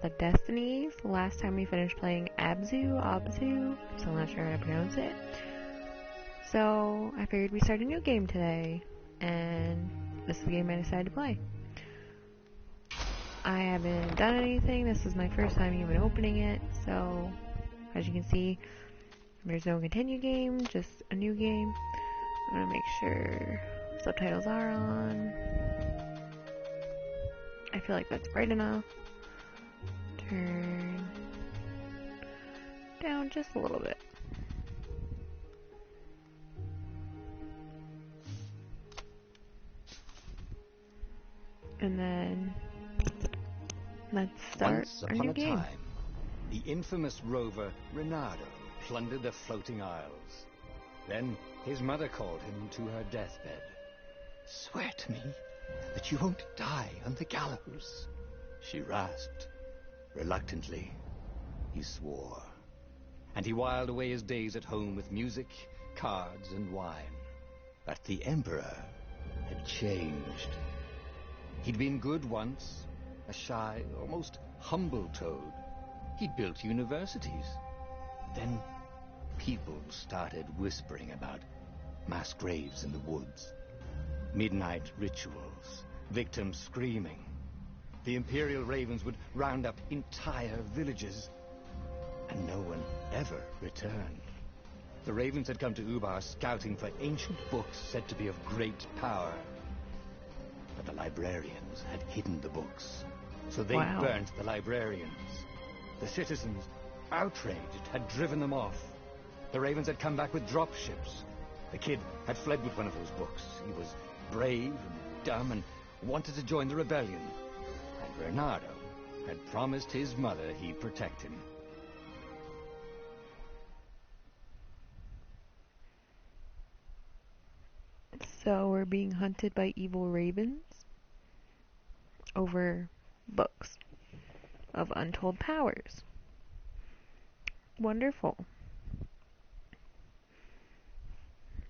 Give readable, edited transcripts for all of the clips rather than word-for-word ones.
of Destinies. Last time we finished playing Abzu, still not sure how to pronounce it. So I figured we start a new game today, and this is the game I decided to play. I haven't done anything, this is my first time even opening it, so as you can see, there's no continue game, just a new game. I'm gonna make sure subtitles are on. I feel like that's bright enough. Turn down just a little bit. And then let's start our new game. Once upon a time, the infamous rover Reynardo plundered the floating isles. Then his mother called him to her deathbed. "Swear to me that you won't die on the gallows," she rasped. Reluctantly, he swore. And he whiled away his days at home with music, cards, and wine. But the Emperor had changed. He'd been good once, a shy, almost humble toad. He'd built universities. Then people started whispering about mass graves in the woods, midnight rituals, victims screaming. The Imperial Ravens would round up entire villages, and no one ever returned. The Ravens had come to Ubar scouting for ancient books said to be of great power. But the librarians had hidden the books, so they burnt the librarians. The citizens, outraged, had driven them off. The Ravens had come back with dropships. The kid had fled with one of those books. He was brave and dumb and wanted to join the rebellion. And Reynardo had promised his mother he'd protect him. So we're being hunted by evil ravens over books of untold powers. Wonderful.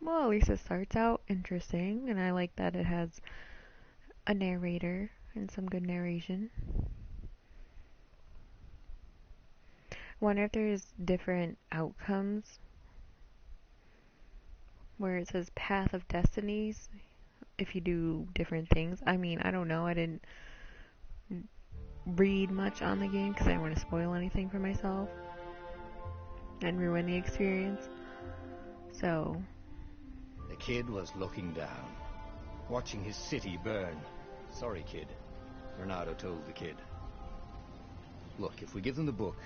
Well, at least it starts out interesting, and I like that it has a narrator and some good narration. Wonder if there's different outcomes where it says Path of Destinies if you do different things. I mean, I don't know. I didn't read much on the game because I didn't want to spoil anything for myself and ruin the experience. So the kid was looking down, watching his city burn. "Sorry, kid," Reynardo told the kid. "Look, if we give them the book,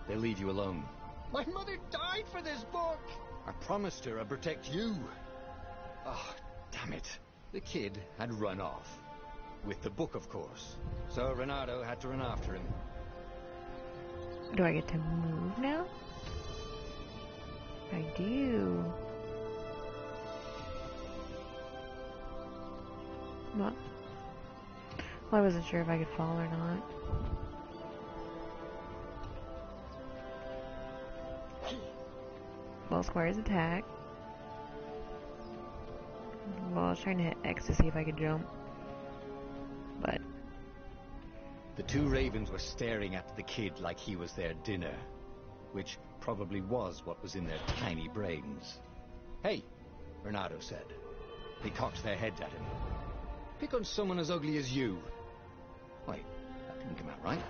they'll leave you alone." "My mother died for this book!" "I promised her I'd protect you." "Oh, damn it." The kid had run off. With the book, of course. So Reynardo had to run after him. Do I get to move now? I do. What? Well, I wasn't sure if I could fall or not. Well, squares attack. Well, I was trying to hit X to see if I could jump. But the two ravens were staring at the kid like he was their dinner, which probably was what was in their tiny brains. "Hey," Reynardo said. They cocked their heads at him. "Pick on someone as ugly as you." Wait, that didn't come out right.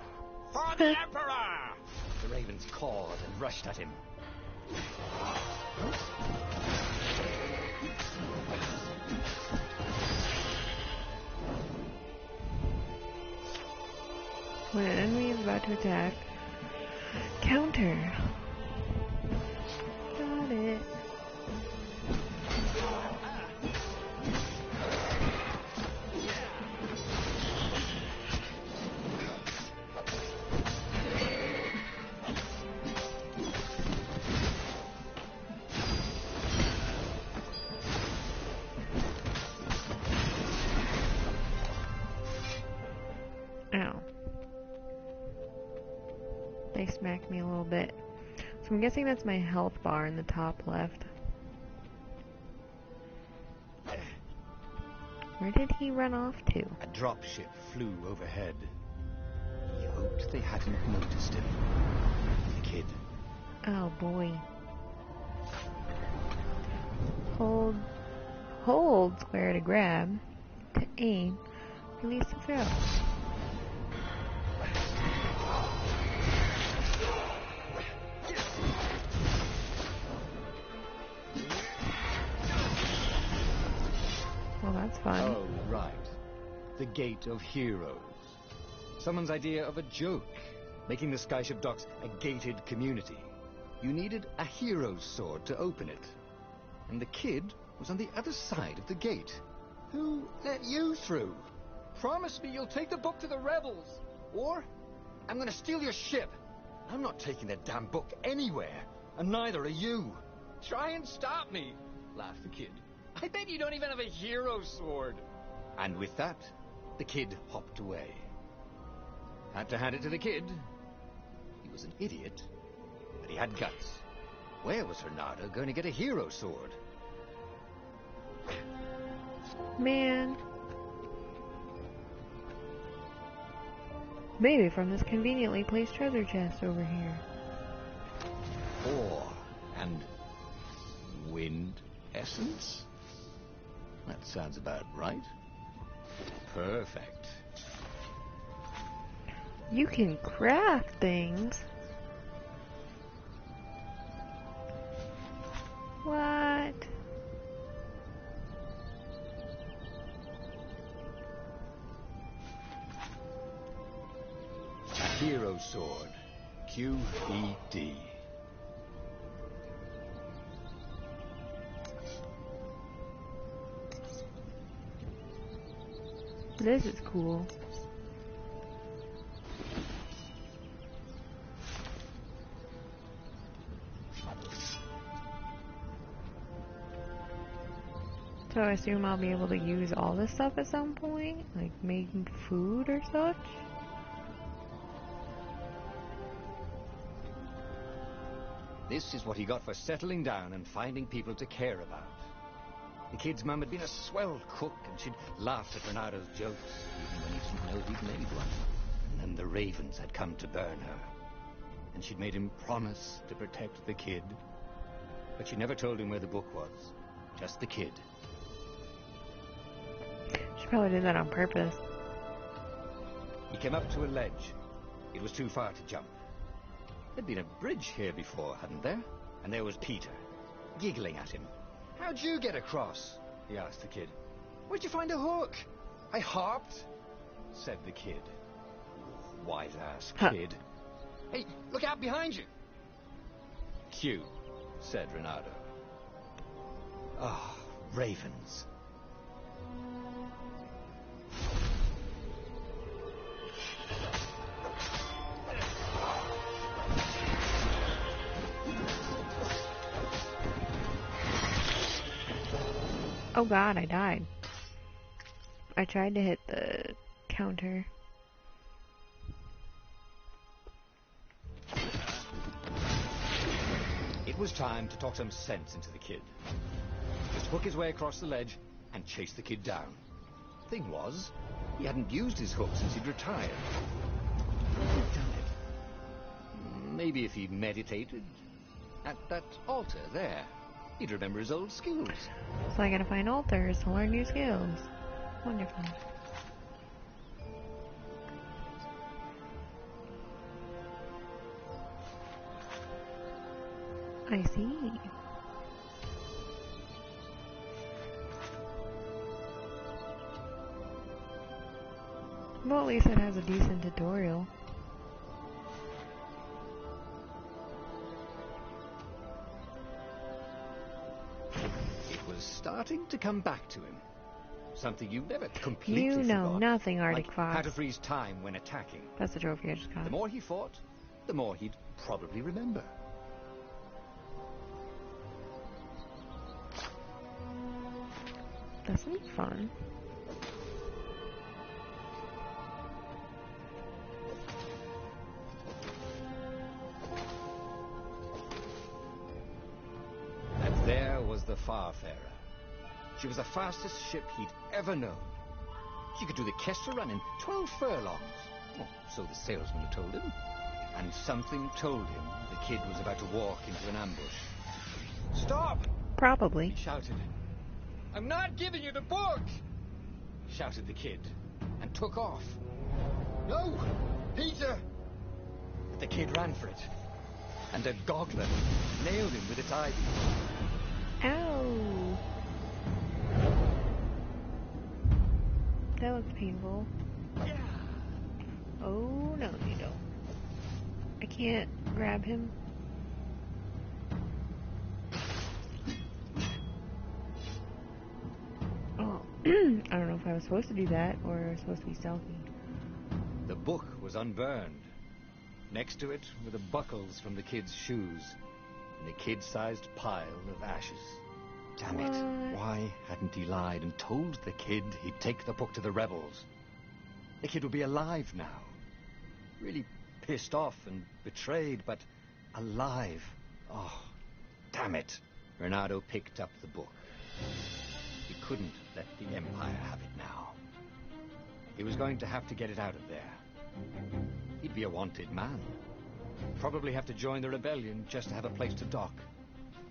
"For the Emperor!" The ravens cawed and rushed at him. When an enemy is about to attack, counter. Got it. Ow. They smacked me a little bit. So I'm guessing that's my health bar in the top left. Where did he run off to? A dropship flew overhead. He hoped they hadn't noticed him. The kid. Oh boy. Hold square to grab. To aim. Release to throw. Well, that's fun. Oh, right. The Gate of Heroes. Someone's idea of a joke, making the Skyship Docks a gated community. You needed a hero's sword to open it. And the kid was on the other side of the gate. Who let you through? Promise me you'll take the book to the rebels, or I'm gonna steal your ship. I'm not taking that damn book anywhere, and neither are you. Try and stop me, laughed the kid. I bet you don't even have a hero's sword. And with that, the kid hopped away. Had to hand it to the kid. He was an idiot, but he had guts. Where was Renata going to get a hero sword? Man. Maybe from this conveniently placed treasure chest over here. Ore and wind essence? That sounds about right. Perfect. You can craft things. What? A hero sword. QED. This is cool. So I assume I'll be able to use all this stuff at some point? Like making food or such? This is what he got for settling down and finding people to care about. The kid's mum had been a swell cook, and she'd laughed at Renato's jokes, even when he didn't know he'd made one. And then the ravens had come to burn her. And she'd made him promise to protect the kid. But she never told him where the book was. Just the kid. She probably did that on purpose. He came up to a ledge. It was too far to jump. There'd been a bridge here before, hadn't there? And there was Peter, giggling at him. How'd you get across? He asked the kid. Where'd you find a hook? I hopped, said the kid. White-ass kid. Hey, look out behind you. Q, said Renato. Ah, ravens. Oh god, I died. I tried to hit the counter. It was time to talk some sense into the kid. Just hook his way across the ledge and chase the kid down. Thing was, he hadn't used his hook since he'd retired. How had he done it? Maybe if he meditated at that altar there, he'd remember his old skills. So I gotta find altars to learn new skills. Wonderful. I see. Well, at least it has a decent tutorial. It was starting to come back to him. Something you never completely You know forgot. nothing, Arctic Like Fox. how to freeze time when attacking. That's the trophy I just got. The more he fought, the more he'd probably remember. That's gonna be fun. And there was the Farfarer. She was the fastest ship he'd ever known. She could do the Kessel run in 12 furlongs. Oh, so the salesman had told him. And something told him the kid was about to walk into an ambush. Stop! Probably. He shouted. I'm not giving you the book! Shouted the kid, and took off. No! Peter! But the kid ran for it, and a goggler nailed him with its ivy. Ow! That looks painful. Yeah. Oh, no, you don't. I can't grab him. Oh, I don't know if I was supposed to do that or I was supposed to be stealthy. The book was unburned. Next to it were the buckles from the kid's shoes and a kid-sized pile of ashes. Damn it. What? Why hadn't he lied and told the kid he'd take the book to the rebels? The kid would be alive now. Really pissed off and betrayed, but alive. Oh, damn it. Renato picked up the book. He couldn't let the Empire have it now. He was going to have to get it out of there. He'd be a wanted man. Probably have to join the rebellion just to have a place to dock.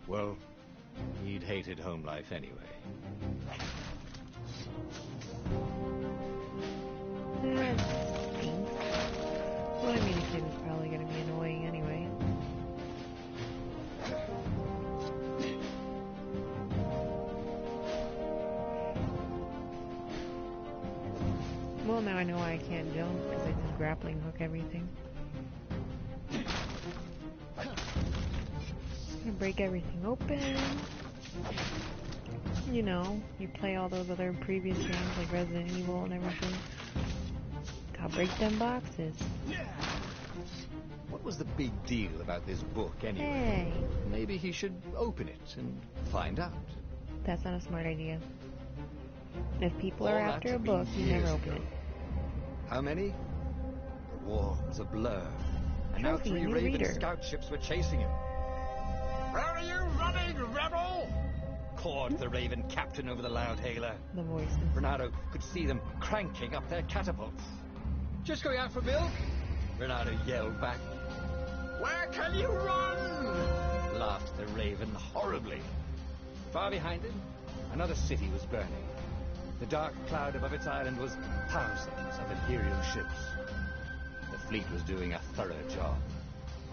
Well, he'd hated home life anyway. That stinks. Well, I mean, the kid was probably going to be annoying anyway. Well, now I know why I can't jump, because I just grappling hook everything. Gonna break everything open. You know, you play all those other previous games like Resident Evil and everything. Gotta break them boxes. What was the big deal about this book anyway? Hey, Maybe he should open it and find out. that's not a smart idea. If people All are that after to a be book, you never years open ago. it. How many? The war was a blur. And now Trophy, 3 new Raven reader. scout ships were chasing him. Where are you running, rebel? Cawed the Raven captain over the loud hailer. The voices. Renato could see them cranking up their catapults. Just going out for milk? Renato yelled back. Where can you run? Laughed the Raven horribly. Far behind him, another city was burning. The dark cloud above its island was thousands of Imperial ships. The fleet was doing a thorough job.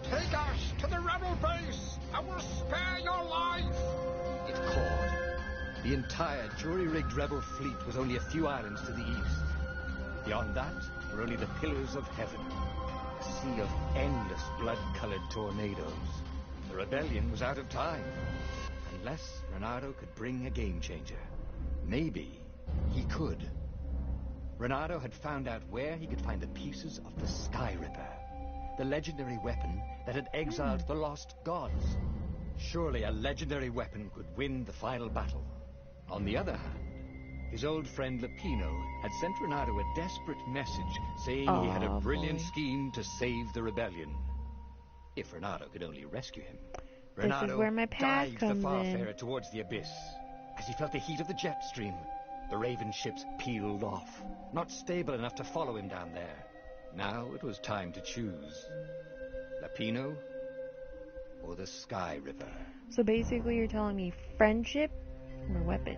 Take us to the rebel base! I will spare your life! It called. The entire jury-rigged rebel fleet was only a few islands to the east. Beyond that were only the pillars of heaven. A sea of endless blood-colored tornadoes. The rebellion was out of time. Unless Renato could bring a game-changer. Maybe he could. Renato had found out where he could find the pieces of the Sky Ripper, the legendary weapon that had exiled the lost gods. Surely a legendary weapon could win the final battle. On the other hand, his old friend Lapino had sent Renato a desperate message saying he had a brilliant scheme to save the rebellion. If Renato could only rescue him. This is where my path dived the comes in. Farfarer towards the abyss. As he felt the heat of the jet stream, the Raven ships peeled off, not stable enough to follow him down there. Now it was time to choose. Lapino or the Sky Ripper. So basically you're telling me friendship or weapon?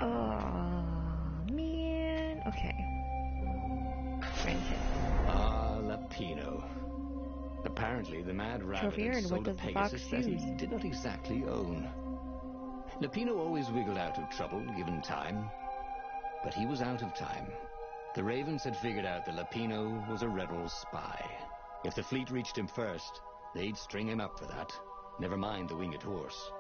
Oh, man. Okay. Friendship. Ah, Lapino. Apparently, the mad rabbit Trophy had earned. sold What a does the fox Pegasus that he choose? did not exactly own. Lapino always wiggled out of trouble, given time. But he was out of time. The Ravens had figured out that Lapino was a rebel spy. If the fleet reached him first, they'd string him up for that. Never mind the winged horse.